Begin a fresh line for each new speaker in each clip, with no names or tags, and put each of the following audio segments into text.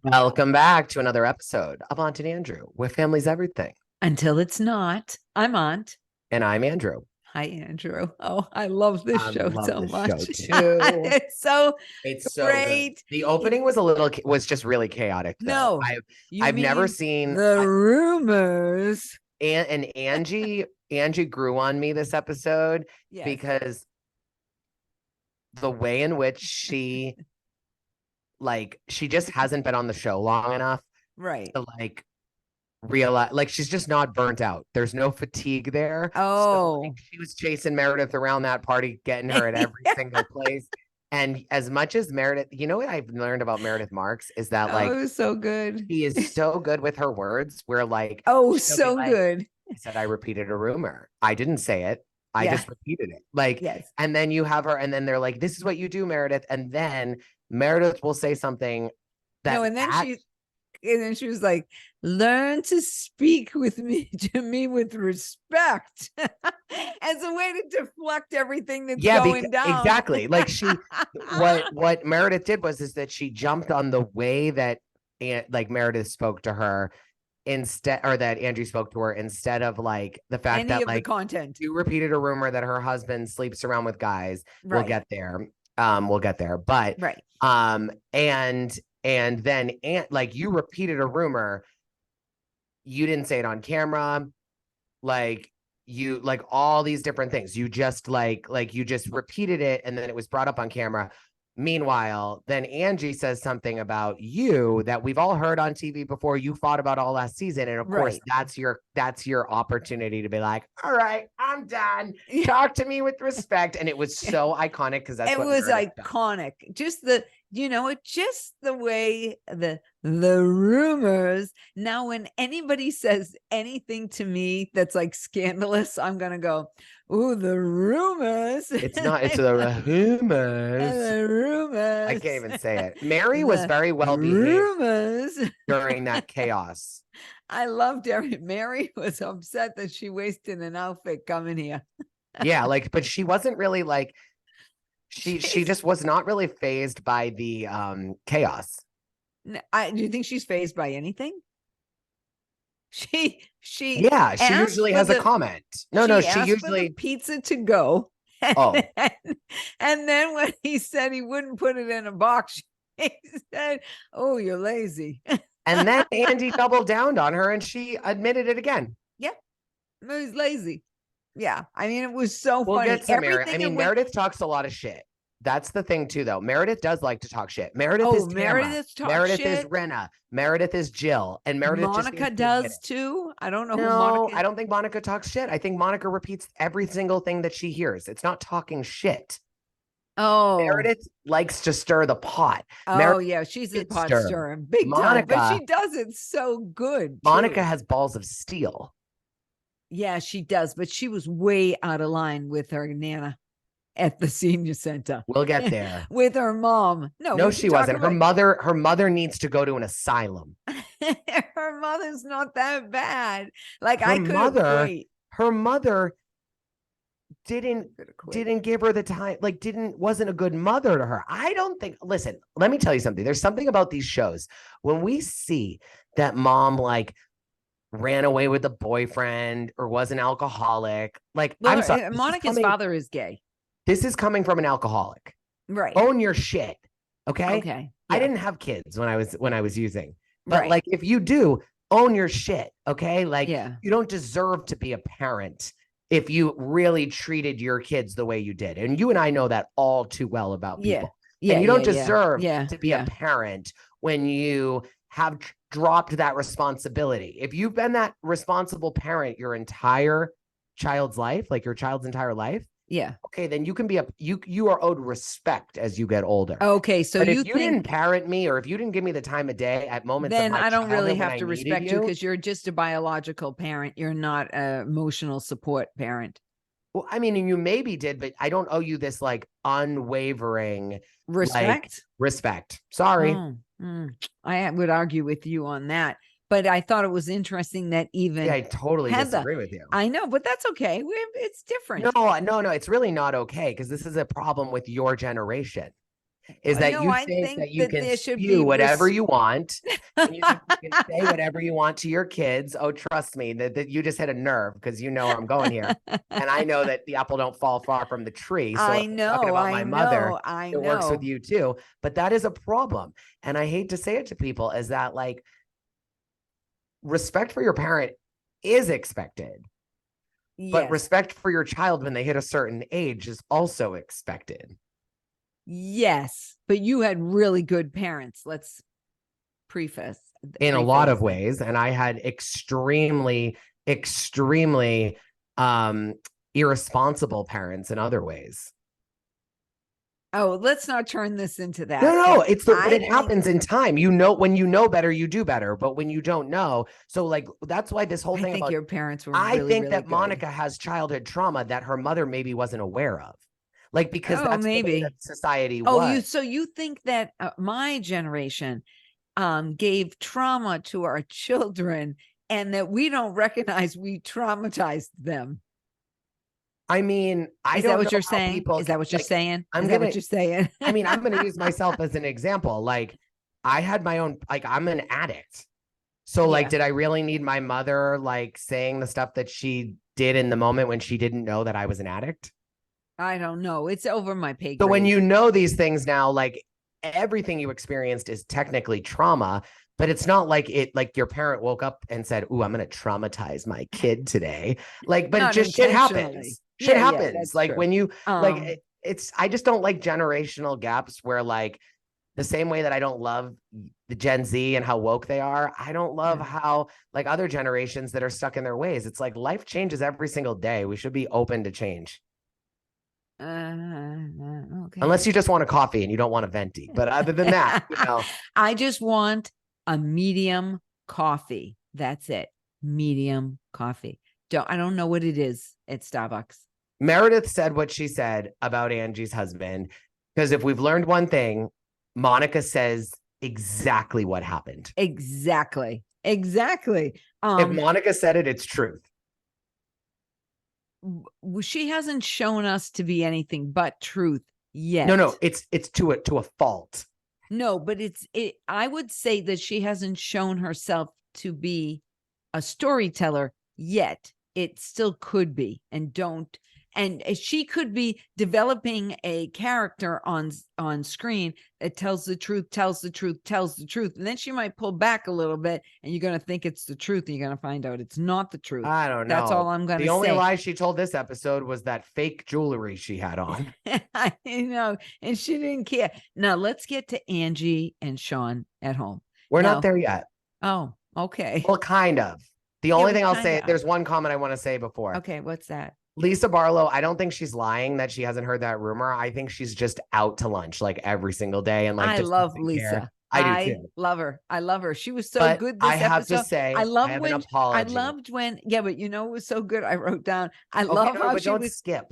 Welcome back to another episode of Aunt and Andrew, where family's everything.
Until it's not. I'm Aunt.
And I'm Andrew.
Hi, Andrew. Oh, I love this show so much.
Show too.
It's so
Good.
great.
The opening was just really chaotic. Though.
No,
I've never seen
the rumors.
And Angie grew on me this episode because the way in which she just hasn't been on the show long enough,
right?
To realize she's just not burnt out. There's no fatigue there.
So,
she was chasing Meredith around that party, getting her at every single place. And as much as Meredith, you know what I've learned about Meredith Marks is that
it was so good.
He is so good with her words. We're
so good.
I said I repeated a rumor. I didn't say it. I just repeated it. And then you have her, and then they're like, "This is what you do, Meredith." And then Meredith will say something that
and then she was like, "Learn to speak with me with respect," as a way to deflect everything that's going down.
Exactly. What Meredith did is that she jumped on the way that Meredith spoke to her instead, or that Angie spoke to her, instead of the fact that
the content.
You repeated a rumor that her husband sleeps around with guys. Right. We'll get there. But
right.
And then you repeated a rumor. You didn't say it on camera. You all these different things. You just you just repeated it, and then it was brought up on camera. Meanwhile, then Angie says something about you that we've all heard on TV before. You fought about all last season. And of course, that's your opportunity to be like, all right, I'm done. Talk to me with respect. And it was so iconic because it was
iconic. Just the way the rumors. Now, when anybody says anything to me that's scandalous, I'm going to go, "Ooh, the rumors."
It's not, it's the rumors.
The rumors.
I can't even say it. Mary was very well behaved during that chaos.
I loved Mary. Mary was upset that she wasted an outfit coming here.
Yeah, but she wasn't really she just was not really fazed by the chaos.
Do you think she's fazed by anything? She
usually has a comment. She usually
pizza to go. And then when he said he wouldn't put it in a box, he said, "Oh, you're lazy."
And then Andy doubled down on her and she admitted it again.
Yeah. It was lazy. Yeah. I mean, it was so funny.
Get to Meredith. I mean, Meredith talks a lot of shit. That's the thing too, though. Meredith does like to talk shit. Meredith is Tamara. Meredith is Renna. Meredith is Jill. And Meredith
Monica does too. I don't know.
No, I don't think Monica talks shit. I think Monica repeats every single thing that she hears. It's not talking shit.
Oh,
Meredith likes to stir the pot.
She's a pot stirrer, big time. But she does it so good.
Monica has balls of steel.
Yeah, she does. But she was way out of line with her Nana at the senior center.
We'll get there.
With her mom. No,
she wasn't. Her mother needs to go to an asylum.
Her mother's not that bad. Her
mother didn't give her the time, wasn't a good mother to her. I don't think, listen, let me tell you something. There's something about these shows when we see that mom ran away with a boyfriend or was an alcoholic. I'm sorry.
Monica's father is gay.
This is coming from an alcoholic.
Right.
Own your shit. Okay.
Okay. Yeah.
I didn't have kids when I was using, but if you do, own your shit. Okay. You don't deserve to be a parent if you really treated your kids the way you did. And you and I know that all too well about people. And you don't deserve to be a parent when you have dropped that responsibility. If you've been that responsible parent your entire child's life, your child's entire life, okay, then you can be you are owed respect as you get older.
Okay, so
but if you didn't parent me, or if you didn't give me the time of day at moments,
then I don't really have to respect you because you're just a biological parent. You're not an emotional support parent.
Well, I mean, and you maybe did, but I don't owe you this unwavering
respect.
Respect. Sorry.
I would argue with you on that. But I thought it was interesting that even
I totally disagree with you.
I know, but that's okay. It's different.
No, it's really not okay because this is a problem with your generation. is that you think that you can spew whatever you want. And you think you can say whatever you want to your kids. Oh, trust me, that you just hit a nerve because you know where I'm going here. And I know that the apple don't fall far from the tree. So
I know,
talking about my mother,
it
works with you too. But that is a problem. And I hate to say it to people, is that like respect for your parent is expected. But respect for your child when they hit a certain age is also expected.
Yes, but you had really good parents. Let's preface.
In a lot of ways. And I had extremely irresponsible parents in other ways.
Oh, let's not turn this into that.
No, but it happens in time. You know, when you know better, you do better. But when you don't know, so like that's why this whole thing about
your parents were.
I think
really
that
good.
Monica has childhood trauma that her mother maybe wasn't aware of. Like, because that's
maybe
the way that society was.
So you think that my generation gave trauma to our children and that we don't recognize we traumatized them?
I mean,
is that what you're saying? Is that what you're saying? Is that what you're saying?
I mean, I'm going to use myself as an example. Like, I had my own, like, I'm an addict. So like, did I really need my mother, like, saying the stuff that she did in the moment when she didn't know that I was an addict?
I don't know. It's over my pay grade.
So when you know these things now, like, everything you experienced is technically trauma, but it's not like your parent woke up and said, "Ooh, I'm going to traumatize my kid today." Like, but just shit happens. Shit happens. Like true. When you like, I just don't like generational gaps where, like, the same way that I don't love the Gen Z and how woke they are, I don't love how, like, other generations that are stuck in their ways. It's like life changes every single day. We should be open to change.
Okay.
Unless you just want a coffee and you don't want a venti. But other than that, you know.
I just want a medium coffee. That's it. Medium coffee. I don't know what it is at Starbucks.
Meredith said what she said about Angie's husband, because if we've learned one thing, Monica says exactly what happened.
Exactly.
If Monica said it, it's truth.
She hasn't shown us to be anything but truth yet.
No, it's to a fault.
No, but I would say that she hasn't shown herself to be a storyteller yet. It still could be, and she could be developing a character on screen that tells the truth. And then she might pull back a little bit and you're going to think it's the truth. And you're going to find out it's not the truth.
I don't know.
That's all I'm going to say.
The only lie she told this episode was that fake jewelry she had on.
I know. And she didn't care. Now let's get to Angie and Sean at home.
We're not there yet.
Oh, okay.
Well, kind of. The only thing I'll say, there's one comment I want to say before.
Okay, what's that?
Lisa Barlow, I don't think she's lying that she hasn't heard that rumor. I think she's just out to lunch like every single day. And like,
I love Lisa.
I do too.
Love her. She was so good this episode. I have
to say, I
loved when, but you know, it was so good. I wrote down, how she was.
Skip.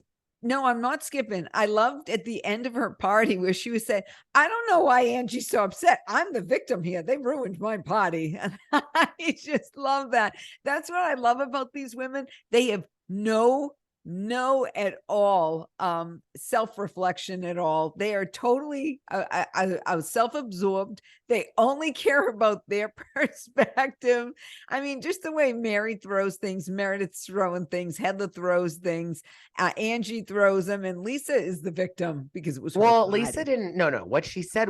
No, I'm not skipping. I loved at the end of her party where she was saying, I don't know why Angie's so upset. I'm the victim here. They ruined my party. And I just love that. That's what I love about these women. They have no at all self-reflection at all. They are totally self-absorbed. They only care about their perspective. I mean, just the way Mary throws things, Meredith's throwing things, Heather throws things, Angie throws them, and Lisa is the victim because it was
Lisa didn't. No. What she said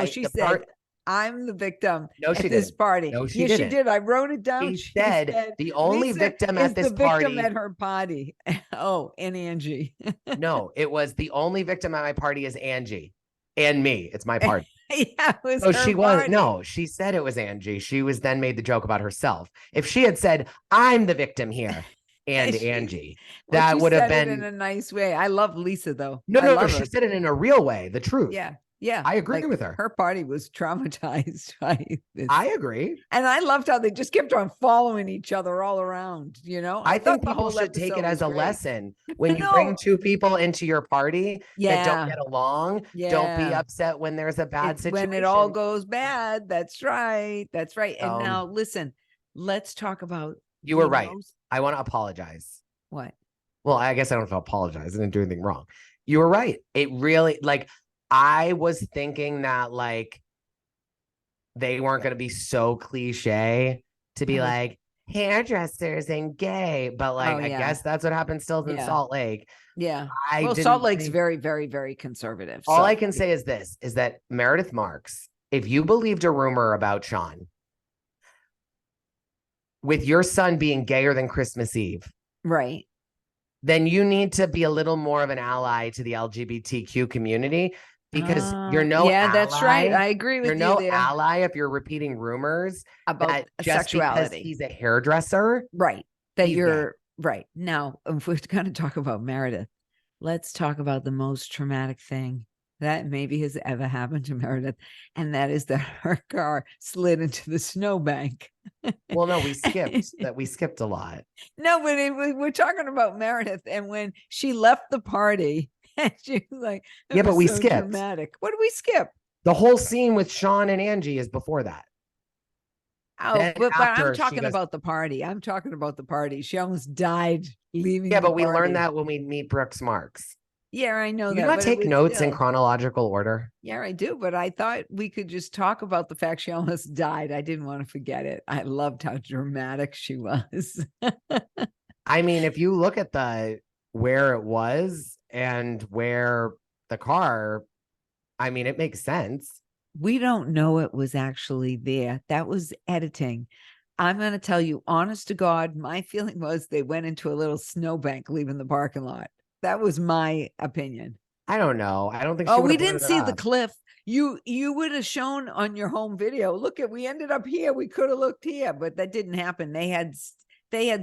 she said,
I'm the victim
at
this party.
No, she didn't.
She did. I wrote it down.
She said the only victim at this party.
Victim at her party. Oh, and Angie.
No, it was the only victim at my party is Angie and me. It's my party.
Yeah, it was.
So she was. No, she said it was Angie. She was then made the joke about herself. If she had said, "I'm the victim here," and Angie, that would have been
in a nice way. I love Lisa though.
No, she said it in a real way. The truth.
Yeah,
I agree with her.
Her party was traumatized by this.
I agree.
And I loved how they just kept on following each other all around, you know?
I think people should take it as a lesson. When you bring two people into your party that don't get along, don't be upset when there's a bad situation.
When it all goes bad. That's right. And now listen, let's talk about.
You were right. I want to apologize.
What?
Well, I guess I don't have to apologize. I didn't do anything wrong. You were right. It really, like, I was thinking that like they weren't going to be so cliche to be like hairdressers and gay, but like I guess that's what happens still in Salt Lake.
Yeah. Well, Salt Lake's very, very, very conservative.
All I can say is this, is that Meredith Marks, if you believed a rumor about Sean, with your son being gayer than Christmas Eve,
right,
then you need to be a little more of an ally to the LGBTQ community, because you're no ally.
That's right. I agree with you.
You're no ally if you're repeating rumors
about
just
sexuality.
Because he's a hairdresser.
Right. That you're right. Now, if we're going to talk about Meredith, let's talk about the most traumatic thing that maybe has ever happened to Meredith. And that is that her car slid into the snowbank.
Well, no, we skipped a lot.
No, but we're talking about Meredith. And when she left the party, and she was like,
yeah, but we skipped.
Dramatic. What did we skip?
The whole scene with Sean and Angie is before that.
Oh, but I'm talking about the party. I'm talking about the party. She almost died leaving.
Yeah, but we learned that when we meet Brooks Marks.
Yeah, I know that.
You not take notes in chronological order?
Yeah, I do. But I thought we could just talk about the fact she almost died. I didn't want to forget it. I loved how dramatic she was.
I mean, if you look at where it was and where the car, I mean, it makes sense.
We don't know it was actually there. That was editing. I'm going to tell you, honest to God, my feeling was they went into a little snowbank leaving the parking lot. That was my opinion.
I don't know. I don't think.
We didn't see the cliff. You would have shown on your home video. Look we ended up here. We could have looked here, but that didn't happen. They had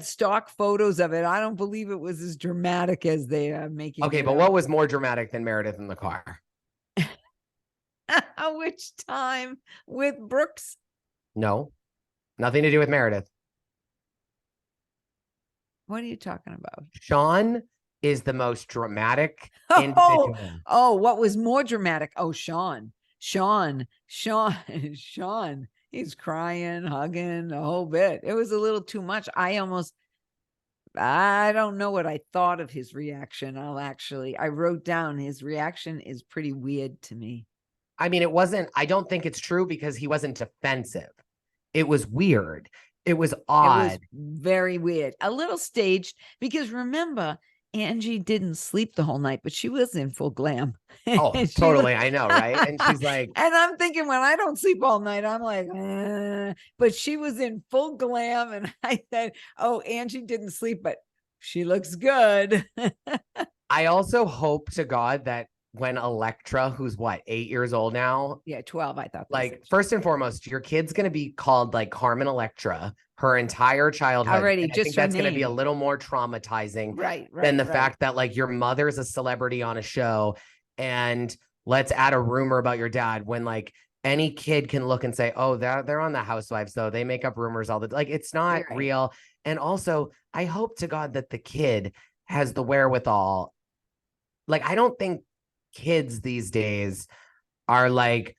stock photos of it. I don't believe it was as dramatic as they are making.
Okay, but what was more dramatic than Meredith in the car?
Which time with Brooks?
No, nothing to do with Meredith.
What are you talking about? Sean
is the most dramatic individual.
What was more dramatic? Oh, Sean. He's crying, hugging, the whole bit. It was a little too much. I don't know what I thought of his reaction. I wrote down his reaction is pretty weird to me.
I mean, I don't think it's true because he wasn't defensive. It was weird. It was odd. It was
very weird. A little staged, because remember, Angie didn't sleep the whole night, but she was in full glam.
Oh, totally. I know, right? And she's like,
and I'm thinking, when I don't sleep all night, I'm like, but she was in full glam. And I said, oh, Angie didn't sleep, but she looks good.
I also hope to God that when Electra, who's 8 years old now?
Yeah, 12, I thought.
Like, first and foremost, your kid's going to be called like Carmen Electra her entire childhood.
Already,
I think that's going to be a little more traumatizing than the fact that like your mother's a celebrity on a show, and let's add a rumor about your dad, when like any kid can look and say, oh, they're on the Housewives, though. They make up rumors all the time. Like, it's not real. And also, I hope to God that the kid has the wherewithal. Like, I don't think kids these days are like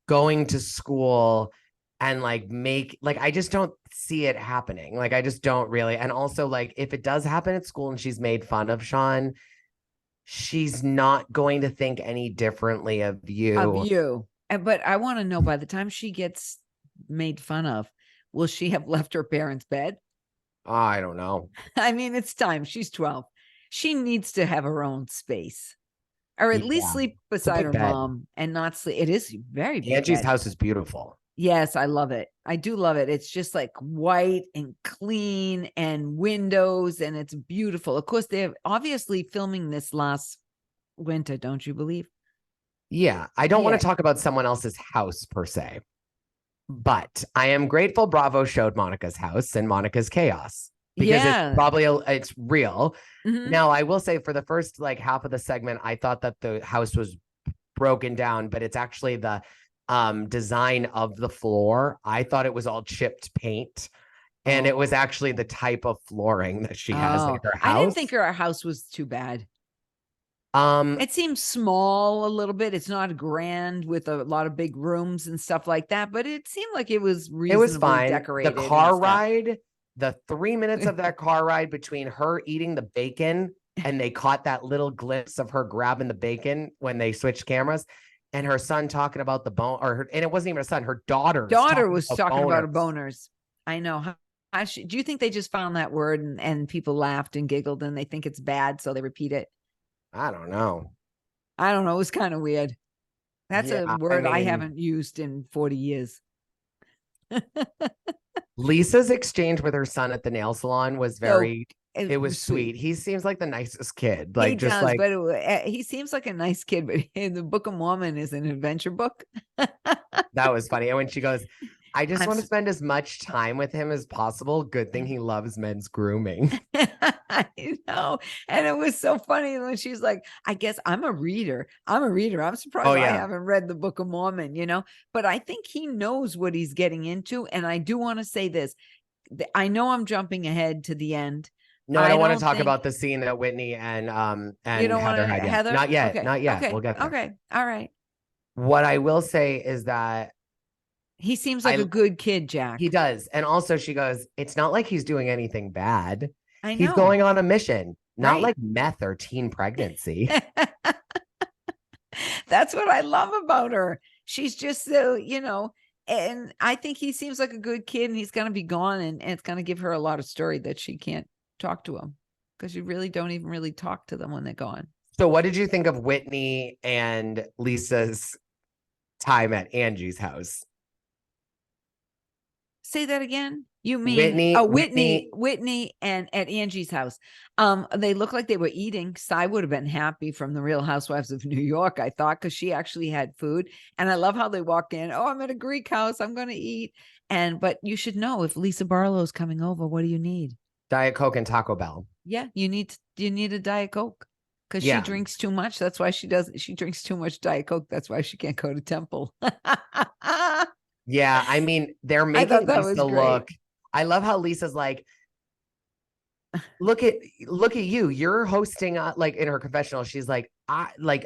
going to school and like I just don't see it happening. Like, I just don't really. And also, like, if it does happen at school and she's made fun of Sean, she's not going to think any differently of you.
But I want to know, by the time she gets made fun of, will she have left her parents' bed?
I don't know.
I mean, it's time. She's 12. She needs to have her own space. Or at least sleep beside her mom and not sleep. It is very big.
Angie's house is beautiful.
Yes, I love it. I do love it. It's just like white and clean and windows, and it's beautiful. Of course, they're obviously filming this last winter, don't you believe?
Yeah. I don't want to talk about someone else's house per se, but I am grateful Bravo showed Monica's house and Monica's chaos. Because it's real. Mm-hmm. Now, I will say, for the first like half of the segment, I thought that the house was broken down, but it's actually the design of the floor. I thought it was all chipped paint, and it was actually the type of flooring that she has in her house.
I didn't think her house was too bad. It seems small a little bit. It's not grand with a lot of big rooms and stuff like that, but it seemed like it was reasonably decorated.
The car ride. The 3 minutes of that car ride between her eating the bacon and they caught that little glimpse of her grabbing the bacon when they switched cameras, and her son talking about the bone, and it wasn't even a son, her daughter
was talking about her boners. I know. Do you think they just found that word and people laughed and giggled and they think it's bad, so they repeat it?
I don't know.
It was kind of weird. That's a word I haven't used in 40 years.
Lisa's exchange with her son at the nail salon was it was sweet. He seems like the nicest kid. Like,
but he seems like a nice kid, but the Book of Mormon is an adventure book.
That was funny. And when she goes, I just want to spend as much time with him as possible. Good thing he loves men's grooming.
I know. And it was so funny when she's like, I guess I'm a reader. I'm surprised I haven't read the Book of Mormon, but I think he knows what he's getting into. And I do want to say this. I know I'm jumping ahead to the end.
No, I don't want to talk about the scene that Whitney and Heather had.
Heather?
Not yet.
Okay.
Not yet.
Okay.
We'll get there.
Okay. All right.
What I will say is that
he seems like a good kid, Jack.
He does. And also she goes, it's not like he's doing anything bad.
I know.
He's going on a mission, not like meth or teen pregnancy.
That's what I love about her. She's just so, and I think he seems like a good kid, and he's going to be gone, and it's going to give her a lot of story that she can't talk to him, because you really don't even really talk to them when they're gone.
So what did you think of Whitney and Lisa's time at Angie's house?
Say that again. You mean Whitney and at Angie's house. They look like they were eating. Cy would have been happy from the Real Housewives of New York, I thought, because she actually had food. And I love how they walked in. Oh, I'm at a Greek house. I'm going to eat. But you should know, if Lisa Barlow's coming over, what do you need?
Diet Coke and Taco Bell.
Yeah, you need a Diet Coke, because she drinks too much. That's why she drinks too much Diet Coke. That's why she can't go to temple.
Yeah, I mean, they're making Lisa look. I love how Lisa's like, look at you. You're hosting like in her confessional. She's like,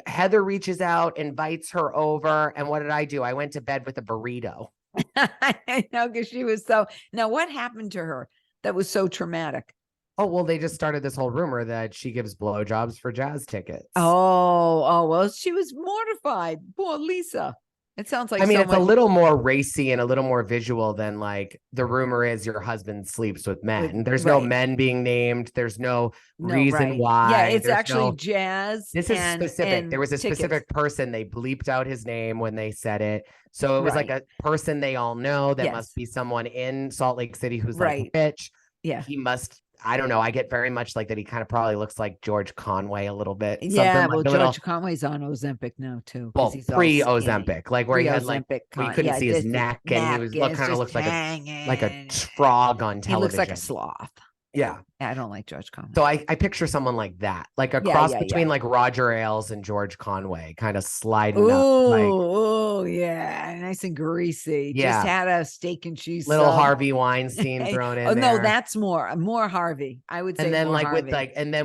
Heather reaches out, invites her over, and what did I do? I went to bed with a burrito.
I know, because she was so. Now, what happened to her that was so traumatic?
Oh, well, they just started this whole rumor that she gives blowjobs for jazz tickets.
Oh, well, she was mortified. Poor Lisa. It sounds like,
it's a little more racy and a little more visual than like the rumor is your husband sleeps with men. There's no men being named. There's no reason why.
Yeah, it's actually jazz.
This is specific. There was a specific person. They bleeped out his name when they said it. So it was like a person they all know that must be someone in Salt Lake City who's like rich.
Yeah.
He must. I don't know. I get very much like that. He kind of probably looks like George Conway a little bit.
Yeah, well, George Conway's on Ozempic now too.
Well, pre-Ozempic, like where he had like where you couldn't see his neck, and he was kind of looks like a frog on television. He looks
like a sloth.
Yeah.
I don't like George Conway.
So I picture someone like that, like a cross between like Roger Ailes and George Conway, kind of sliding up.
Oh, yeah. Nice and greasy. Yeah. Just had a steak and cheese.
Little Harvey Weinstein thrown in there.
No, that's more Harvey. I would say.
And then
Harvey.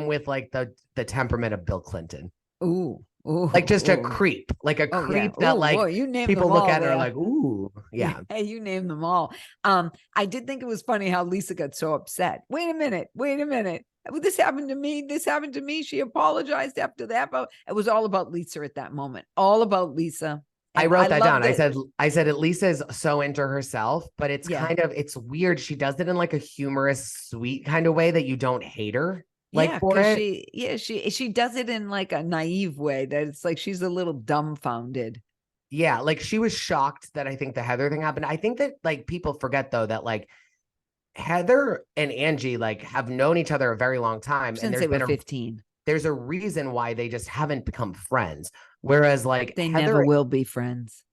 with the temperament of Bill Clinton.
Ooh.
Like just a creep, like a creep that people look at and are like, ooh, yeah.
Hey, you name them all. I did think it was funny how Lisa got so upset. Wait a minute. This happened to me. She apologized after that. But it was all about Lisa at that moment. All about Lisa.
I wrote that down. I said Lisa is so into herself, but it's it's weird. She does it in like a humorous, sweet kind of way that you don't hate her.
She does it in like a naive way that it's like she's a little dumbfounded.
Yeah, like she was shocked that I think the Heather thing happened. I think that like people forget though that like Heather and Angie like have known each other a very long time,
since they were 15.
There's a reason why they just haven't become friends. Whereas like
they never will be friends.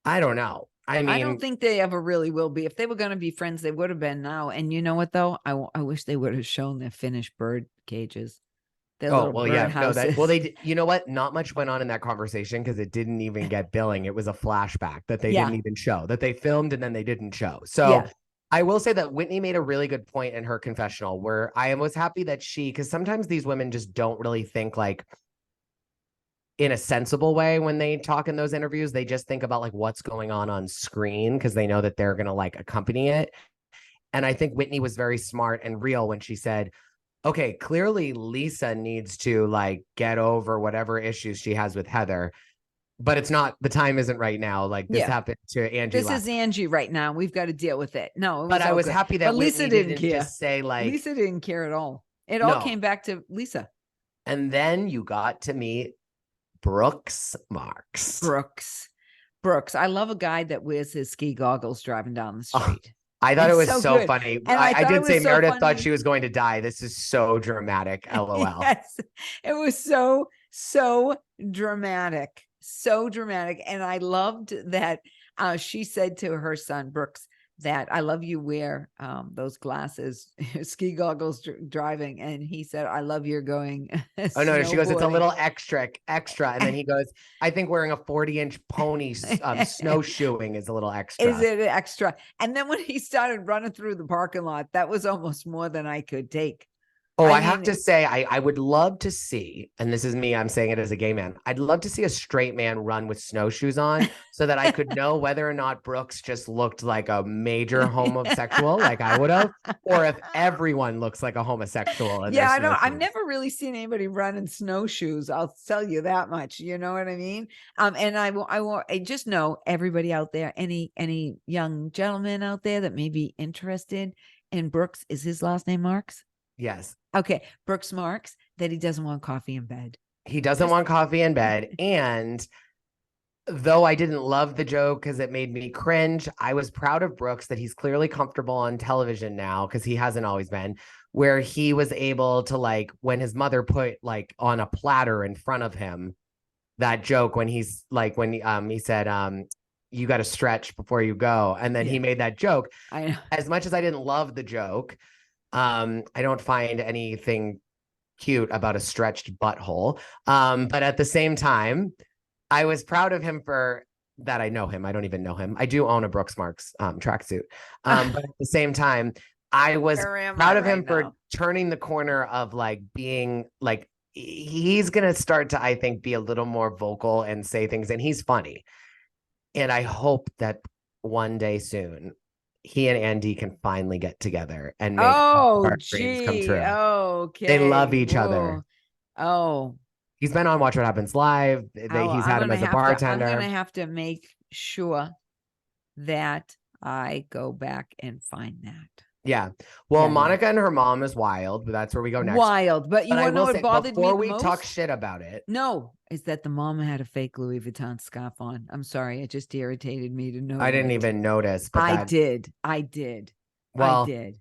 I don't know. I mean,
I don't think they ever really will be. If they were going to be friends, they would have been now. And you know what, though? I wish they would have shown their finished bird cages.
They, you know what? Not much went on in that conversation because it didn't even get billing. It was a flashback that they didn't even show, that they filmed and then they didn't show. So I will say that Whitney made a really good point in her confessional where I was happy that because sometimes these women just don't really think like in a sensible way when they talk in those interviews. They just think about like what's going on screen because they know that they're going to like accompany it. And I think Whitney was very smart and real when she said, Okay, clearly Lisa needs to like get over whatever issues she has with Heather, but it's not, the time isn't right now. Like this happened to Angie.
This is Angie right now. We've got to deal with it. No, it was
but I was
good.
happy that
but Lisa
Whitney
didn't care.
just say like,
Lisa didn't care at all. It all came back to Lisa.
And then you got to meet Brooks Marks.
Brooks. I love a guy that wears his ski goggles driving down the street.
I thought it was so funny. And I did say Meredith thought she was going to die. This is so dramatic. LOL.
Yes, it was so dramatic. So dramatic. And I loved that she said to her son, Brooks, that I love you wear those glasses, ski goggles driving. And he said, I love your going.
Oh no, she goes, it's a little extra. And then he goes, I think wearing a 40-inch pony snowshoeing is a little extra.
Is it extra? And then when he started running through the parking lot, that was almost more than I could take.
Oh, I have to say, I would love to see, and this is me, I'm saying it as a gay man, I'd love to see a straight man run with snowshoes on so that I could know whether or not Brooks just looked like a major homosexual, like I would have, or if everyone looks like a homosexual.
Yeah, I know. I've never really seen anybody run in snowshoes. I'll tell you that much. You know what I mean? And I just know everybody out there, any young gentleman out there that may be interested in Brooks, is his last name Marks?
Yes.
Okay. Brooks Marks, that he doesn't want coffee in bed.
He doesn't want coffee in bed. And though I didn't love the joke because it made me cringe, I was proud of Brooks that he's clearly comfortable on television now, because he hasn't always been, where he was able to, like, when his mother put like on a platter in front of him, that joke when he's like, when he said, you got to stretch before you go. And then he made that joke. As much as I didn't love the joke, I don't find anything cute about a stretched butthole. But at the same time, I was proud of him for that. I know him. I don't even know him. I do own a Brooks Marks tracksuit. But at the same time, I was proud of him for turning the corner of like being like, he's going to start to, I think, be a little more vocal and say things, and he's funny. And I hope that one day soon, he and Andy can finally get together and make our dreams come true.
Okay.
They love each other.
Oh.
He's been on Watch What Happens Live. He's had him as a bartender.
I'm going to have to make sure that I go back and find that.
Yeah. Well, Monica and her mom is wild, but that's where we go next.
Wild. But you want to know what bothered me
before we talk shit about it.
No, is that the mom had a fake Louis Vuitton scarf on. I'm sorry. It just irritated me to know.
I didn't even notice. But
I did. Well, I did.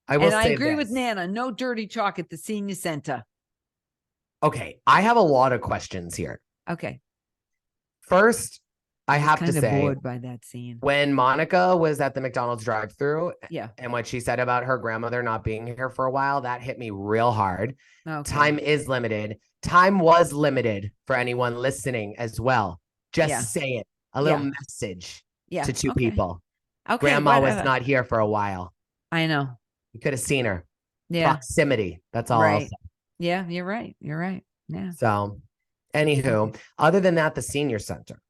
I will say
I agree with Nana. No dirty chalk at the senior center.
Okay. I have a lot of questions here.
Okay.
First, I have to say,
bored by that scene.
When Monica was at the McDonald's drive-thru,
and
what she said about her grandmother not being here for a while, that hit me real hard.
Okay.
Time is limited. Time was limited for anyone listening as well. Just say it. A little message to two people.
Okay.
Grandma was not here for a while.
I know.
You could have seen her.
Yeah.
Proximity. That's all I'll say.
Yeah, you're right. You're right. Yeah.
So, anywho, other than that, the senior center.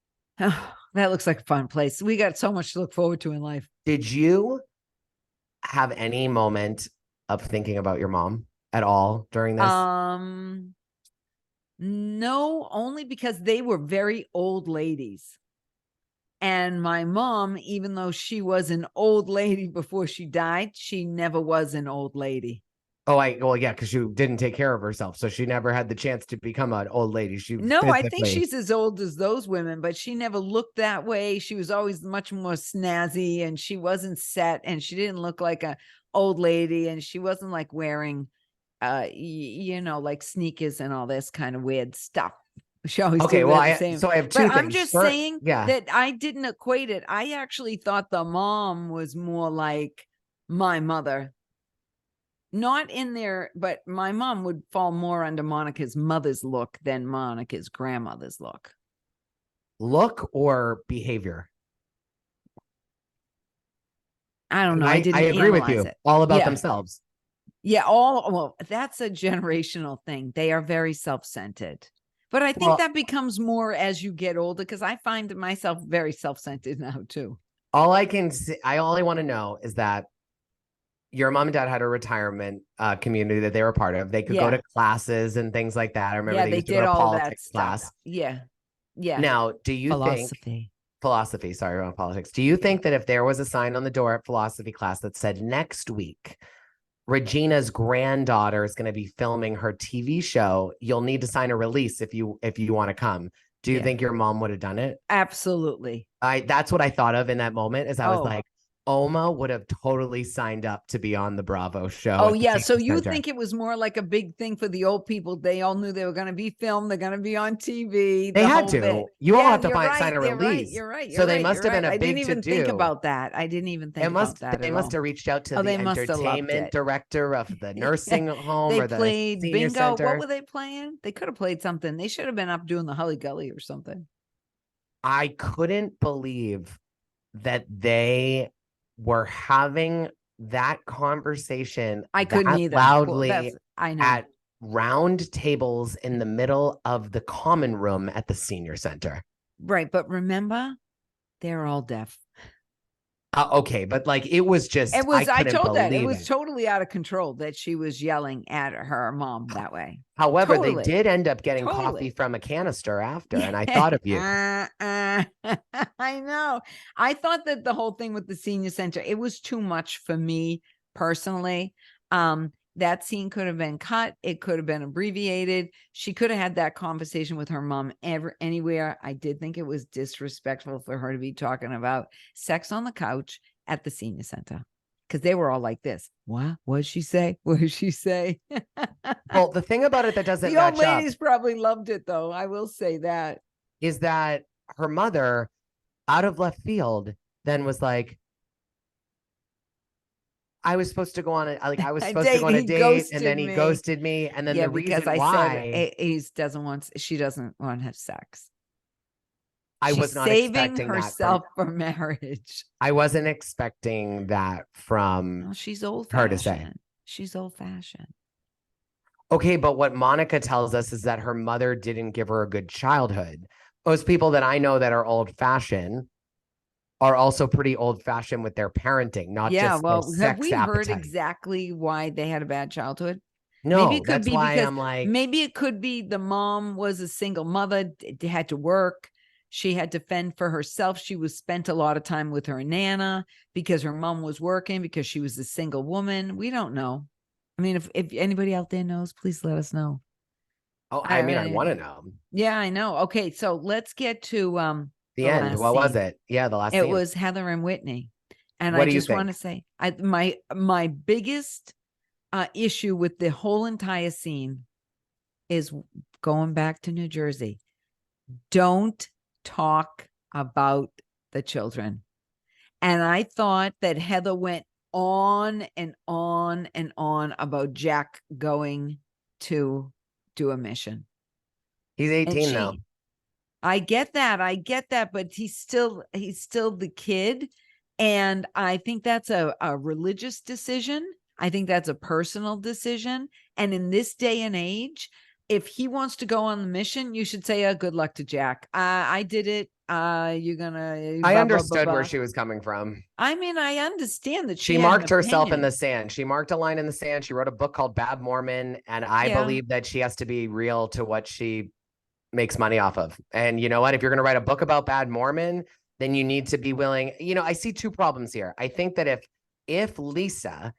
Oh, that looks like a fun place. We got so much to look forward to in life.
Did you have any moment of thinking about your mom at all during this?
No, only because they were very old ladies. And my mom, even though she was an old lady before she died, she never was an old lady.
Well, yeah, because she didn't take care of herself, so she never had the chance to become an old lady.
I think she's as old as those women, but she never looked that way. She was always much more snazzy, and she wasn't set, and she didn't look like an old lady, and she wasn't like wearing, like sneakers and all this kind of weird stuff. She always
so I have two things.
I'm just saying that I didn't equate it. I actually thought the mom was more like my mother. Not in there, but my mom would fall more under Monica's mother's look than Monica's grandmother's look.
Look or behavior?
I don't know. I
agree with you. All about themselves.
Yeah. Well, that's a generational thing. They are very self-centered. But I think that becomes more as you get older, because I find myself very self-centered now too.
All I want to know is that your mom and dad had a retirement community that they were part of. They could go to classes and things like that. I remember they used to go to
all
politics
that
class.
stuff. Yeah. Yeah.
Now, do you think philosophy, sorry, around politics. Do you think that if there was a sign on the door at philosophy class that said next week, Regina's granddaughter is going to be filming her TV show, you'll need to sign a release if you want to come. Do you think your mom would have done it?
Absolutely.
That's what I thought of in that moment, is I was like, Oma would have totally signed up to be on the Bravo show.
Oh, yeah. So you think it was more like a big thing for the old people? They all knew they were going to be filmed. They're going to be on TV.
They had to. You all have to sign a release.
You're right.
So they must have been a big to-do.
I didn't even think about that. I didn't even think about that.
They must have reached out to the entertainment director of the nursing home or the
played
senior
bingo.
center.
What were they playing? They could have played something. They should have been up doing the Hully Gully or something.
I couldn't believe that they were having that conversation.
I couldn't either.
Loudly at round tables in the middle of the common room at the senior center.
Right. But remember, they're all deaf.
Okay, but like it was just
I told that it was totally out of control that she was yelling at her mom that way.
However, they did end up getting coffee from a canister after, and I thought of you.
I know. I thought that the whole thing with the senior center, it was too much for me personally. That scene could have been cut. It could have been abbreviated. She could have had that conversation with her mom anywhere. I did think it was disrespectful for her to be talking about sex on the couch at the senior center, because they were all like this. What did she say? What did she say?
Well, the thing about it that doesn't
match up. The old ladies probably loved it, though. I will say that.
Is that her mother, out of left field, then was like, I was supposed to go on a date, and then he ghosted me, and then the reason why
she doesn't want to have sex.
I was not expecting
herself for marriage.
I wasn't expecting that from
she's old-fashioned.
her to say.
She's old-fashioned.
Okay, but what Monica tells us is that her mother didn't give her a good childhood. Most people that I know that are old-fashioned are also pretty old-fashioned with their parenting, not just their sex
have we
appetite.
Heard exactly why they had a bad childhood?
No, maybe it could be why I'm like,
maybe it could be the mom was a single mother, had to work. She had to fend for herself. She spent a lot of time with her nana because her mom was working, because she was a single woman. We don't know. I mean, if anybody out there knows, please let us know.
Oh, I want to know.
Yeah, I know. Okay, so let's get to
the end. What was it? Yeah, the last
scene. It was Heather and Whitney. And I just want to say, my biggest issue with the whole entire scene is going back to New Jersey. Don't talk about the children. And I thought that Heather went on and on and on about Jack going to do a mission.
He's 18 now.
I get that, but he's still the kid. And I think that's a religious decision. I think that's a personal decision. And in this day and age, if he wants to go on the mission, you should say, good luck to Jack. I did it. You're gonna.
I understood where she was coming from.
I mean, I understand that
she marked herself in the sand. She marked a line in the sand. She wrote a book called Bad Mormon. And I believe that she has to be real to what she makes money off of. And you know what? If you're going to write a book about Bad Mormon, then you need to be willing. I see two problems here. I think that if Lisa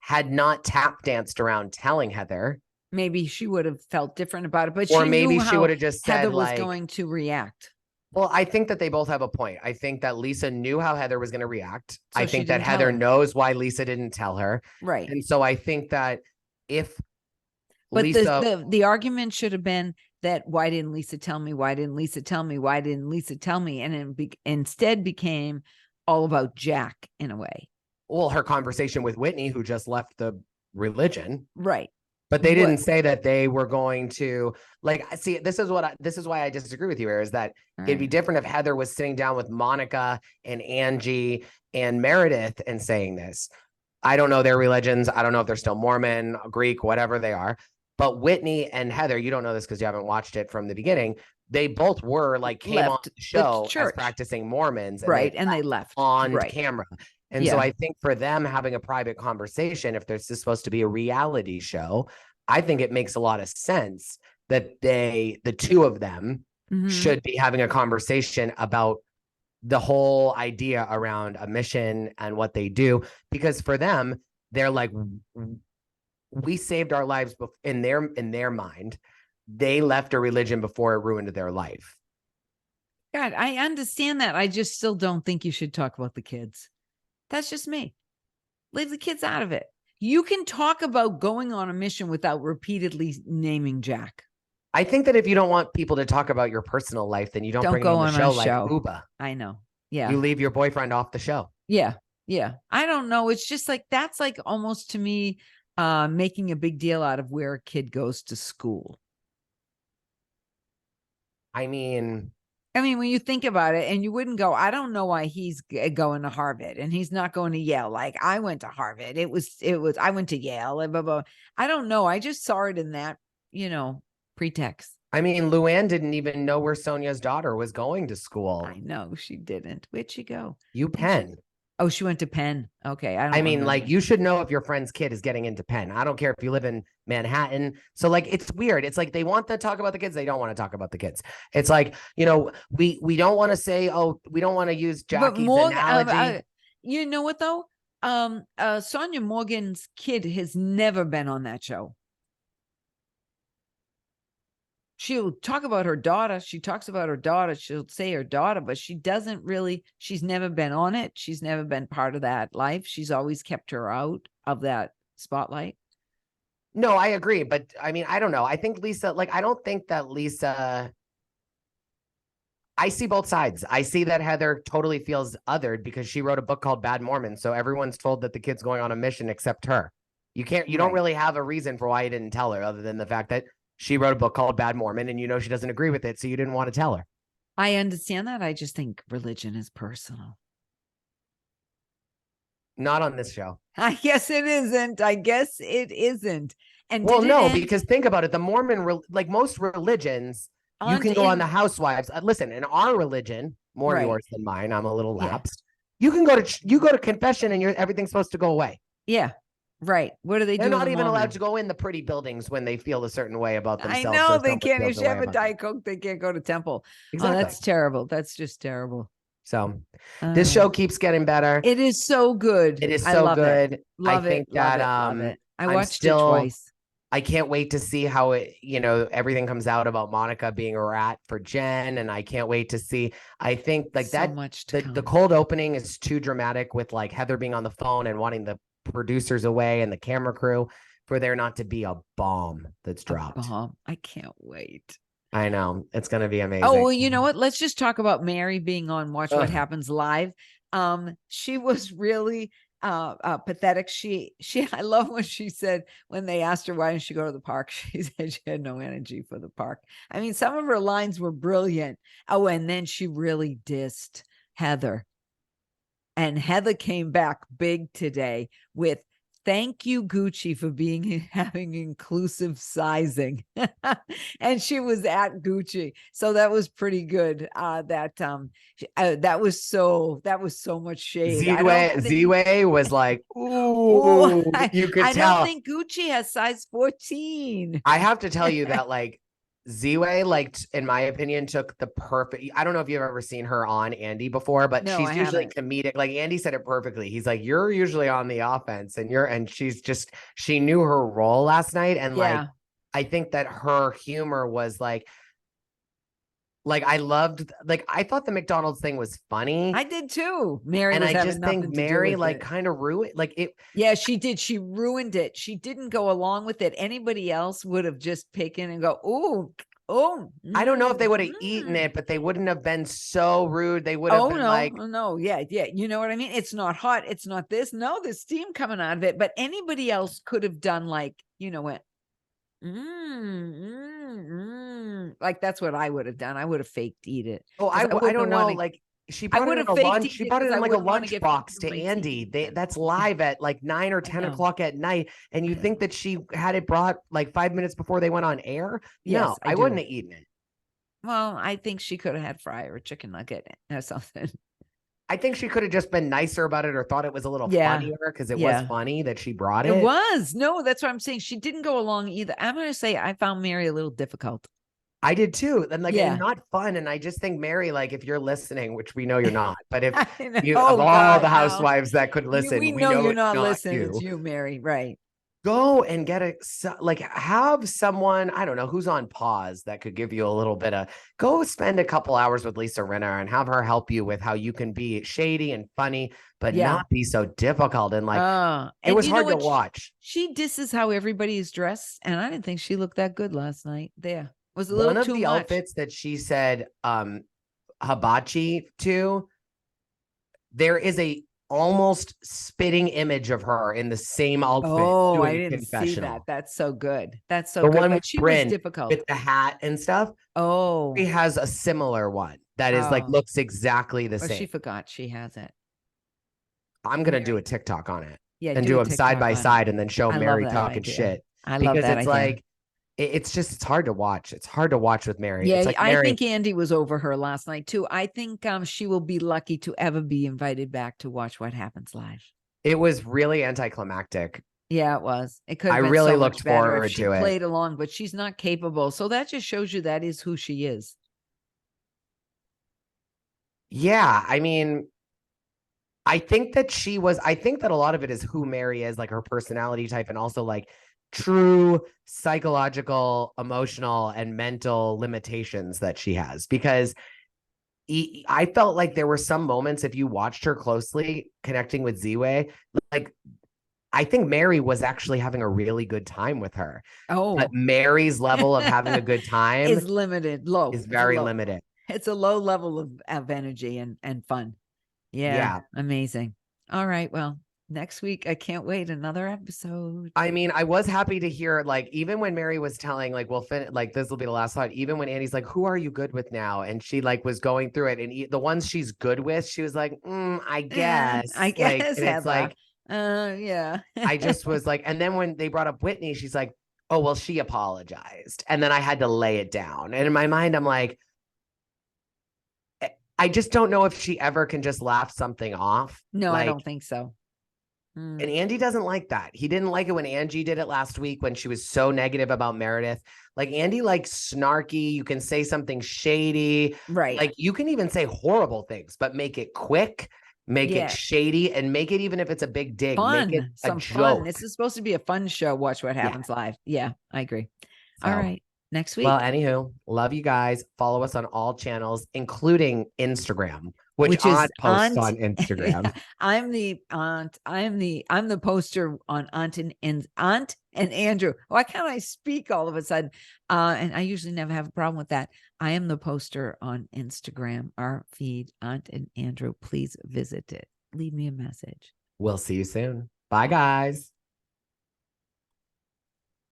had not tap danced around telling Heather,
maybe she would have felt different about it, but
maybe she would have just said
Heather was going to react.
Well, I think that they both have a point. I think that Lisa knew how Heather was going to react.
So
I think that Heather knows why Lisa didn't tell her.
Right.
And so I think that
but Lisa, the argument should have been that why didn't Lisa tell me? Why didn't Lisa tell me? Why didn't Lisa tell me? And it instead became all about Jack in a way.
Well, her conversation with Whitney, who just left the religion.
Right.
But they didn't say that they were going to see, this is why I disagree with you here, is that it'd be different if Heather was sitting down with Monica and Angie and Meredith and saying this. I don't know their religions. I don't know if they're still Mormon, Greek, whatever they are. But Whitney and Heather, you don't know this because you haven't watched it from the beginning. They both were came on the show as practicing Mormons.
And they left
on camera. And so I think for them having a private conversation, if this is supposed to be a reality show, I think it makes a lot of sense that the two of them should be having a conversation about the whole idea around a mission and what they do. Because for them, they're like, we saved our lives in their mind. They left a religion before it ruined their life.
God, I understand that. I just still don't think you should talk about the kids. That's just me. Leave the kids out of it. You can talk about going on a mission without repeatedly naming Jack.
I think that if you don't want people to talk about your personal life, then you don't bring them on the show like Uba.
I know. Yeah.
You leave your boyfriend off the show.
Yeah. Yeah. I don't know. It's just like, that's like almost to me, making a big deal out of where a kid goes to school.
I mean,
when you think about it, and you wouldn't go, I don't know why he's going to Harvard and he's not going to Yale. Like, I went to Harvard. I went to Yale. Blah, blah, blah. I don't know. I just saw it in that, pretext.
I mean, Luann didn't even know where Sonia's daughter was going to school.
I know she didn't. Where'd she go?
Penn.
She went to Penn. Okay.
I mean, like, you should know if your friend's kid is getting into Penn. I don't care if you live in Manhattan. So, like, it's weird. It's like they want to talk about the kids. They don't want to talk about the kids. It's like, we don't want to say, we don't want to use Jackie's analogy.
You know what, though? Sonia Morgan's kid has never been on that show. She'll talk about her daughter. She talks about her daughter. She'll say her daughter, but she's never been on it. She's never been part of that life. She's always kept her out of that spotlight.
No, I agree. But I mean, I don't know. I think Lisa, I don't think that Lisa, I see both sides. I see that Heather totally feels othered because she wrote a book called Bad Mormon. So everyone's told that the kid's going on a mission except her. You don't really have a reason for why you didn't tell her other than the fact that she wrote a book called Bad Mormon and she doesn't agree with it. So you didn't want to tell her.
I understand that. I just think religion is personal.
Not on this show.
I guess it isn't. And
because think about it. The Mormon, like most religions, you can go on the Housewives. Listen, in our religion, more yours than mine. I'm a little lapsed. You can go to confession and everything's supposed to go away.
Yeah. Right. What do they do?
They're not even allowed to go in the pretty buildings when they feel a certain way about themselves.
I know they can't. If you have a Diet Coke, they can't go to temple. Exactly. Oh, that's terrible. That's just terrible.
So this show keeps getting better.
It is so good.
It is so good.
I think that I watched it twice.
I can't wait to see how everything comes out about Monica being a rat for Jen. And I can't wait to see, I think the cold opening is too dramatic with like Heather being on the phone and wanting the producers away and the camera crew for there not to be a bomb that's dropped.
I can't wait.
I know. It's going to be amazing.
Oh, well, you know what? Let's just talk about Mary being on Watch What Happens Live. She was really pathetic. I love what she said when they asked her why didn't she go to the park. She said she had no energy for the park. I mean, some of her lines were brilliant. Oh, and then she really dissed Heather. And Heather came back big today with thank you, Gucci, for having inclusive sizing. And she was at Gucci. So that was pretty good. That was so much shade.
Z-Way was like, ooh, you could tell.
I don't think Gucci has size 14.
I have to tell you that Z-Way, in my opinion, took the perfect. I don't know if you've ever seen her on Andy before, but she's usually comedic. Like Andy said it perfectly. He's like, you're usually on the offense, and she knew her role last night, and I think that her humor was like I loved. I thought the McDonald's thing was funny.
I did too. Mary,
and I just think Mary kind of ruined it.
Yeah, she did. She ruined it. She didn't go along with it. Anybody else would have just taken and go, oh.
I don't know if they would have eaten it, but they wouldn't have been so rude. They would have been
yeah. You know what I mean? It's not hot. It's not this. No, there's steam coming out of it. But anybody else could have done what? Like that's what I would have done. I would have faked eat it.
Oh, I don't know. She brought it in a lunch. She brought it in a lunch box to Andy. That's live at 9 or 10 o'clock at night. And you think that she had it brought 5 minutes before they went on air? Yes, no, I wouldn't have eaten it.
Well, I think she could have had fry or chicken nugget or something.
I think she could have just been nicer about it or thought it was a little funnier because it was funny that she brought it.
It was. No, that's what I'm saying. She didn't go along either. I'm going to say I found Mary a little difficult.
I did too. And and not fun. And I just think, Mary, like, if you're listening, which we know you're not, but if you of all the housewives that could listen,
we know you're not listening. It's you, Mary. Right.
Go and get have someone, I don't know, who's on pause that could give you a little bit of, go spend a couple hours with Lisa Rinna and have her help you with how you can be shady and funny, but not be so difficult. And it was hard to watch.
She disses how everybody is dressed. And I didn't think she looked that good last night. There was a little
too much.
One of the
outfits that she said, hibachi to, there is a almost spitting image of her in the same outfit.
Oh, I didn't see that. That's so good. That's so good.
One
but she was difficult
with the hat and stuff.
Oh,
she has a similar one that is looks exactly the same.
She forgot she has it.
I'm gonna do a TikTok on it. Yeah, and do them side by side and then show Mary talking shit.
I love that.
Because it's like it's hard to watch. It's hard to watch with Mary.
Yeah,
it's like Mary,
I think Andy was over her last night too. I think she will be lucky to ever be invited back to watch What Happens Live.
It was really anticlimactic.
Yeah, it was. It could. I
really looked forward to it.
Played along, but she's not capable. So that just shows you that is who she is.
Yeah, I mean, I think that I think that a lot of it is who Mary is, like her personality type, and also like true psychological, emotional, and mental limitations that she has. Because I felt like there were some moments, if you watched her closely connecting with Z-Way, like I think Mary was actually having a really good time with her. But Mary's level of having a good time
is limited, low.
Is very limited.
It's a low level of energy and fun. Yeah. Amazing. All right. Well, next week, I can't wait. Another episode.
I mean, I was happy to hear, like, even when Mary was telling, like, this will be the last thought. Even when Andy's like, who are you good with now? And she like was going through it, and the ones she's good with, she was like, I guess.
I guess.
Like, and it's like,
yeah.
I just was like, and then when they brought up Whitney, she's like, oh, well, she apologized. And then I had to lay it down. And in my mind, I'm like, I just don't know if she ever can just laugh something off.
No, I don't think so.
And Andy doesn't like that. He didn't like it when Angie did it last week when she was so negative about Meredith. Like, Andy likes snarky. You can say something shady.
Right.
Like, you can even say horrible things, but make it quick, make it shady, and make it, even if it's a big dig,
fun.
Make it
some fun. This is supposed to be a fun show. Watch What Happens Live. Yeah, I agree. So, all right. Next week.
Well, anywho, love you guys. Follow us on all channels, including Instagram, which Aunt posts on Instagram.
I'm the aunt. I'm the poster on Aunt and Andrew. Why can't I speak all of a sudden? And I usually never have a problem with that. I am the poster on Instagram, our feed, Aunt and Andrew. Please visit it. Leave me a message.
We'll see you soon. Bye, guys.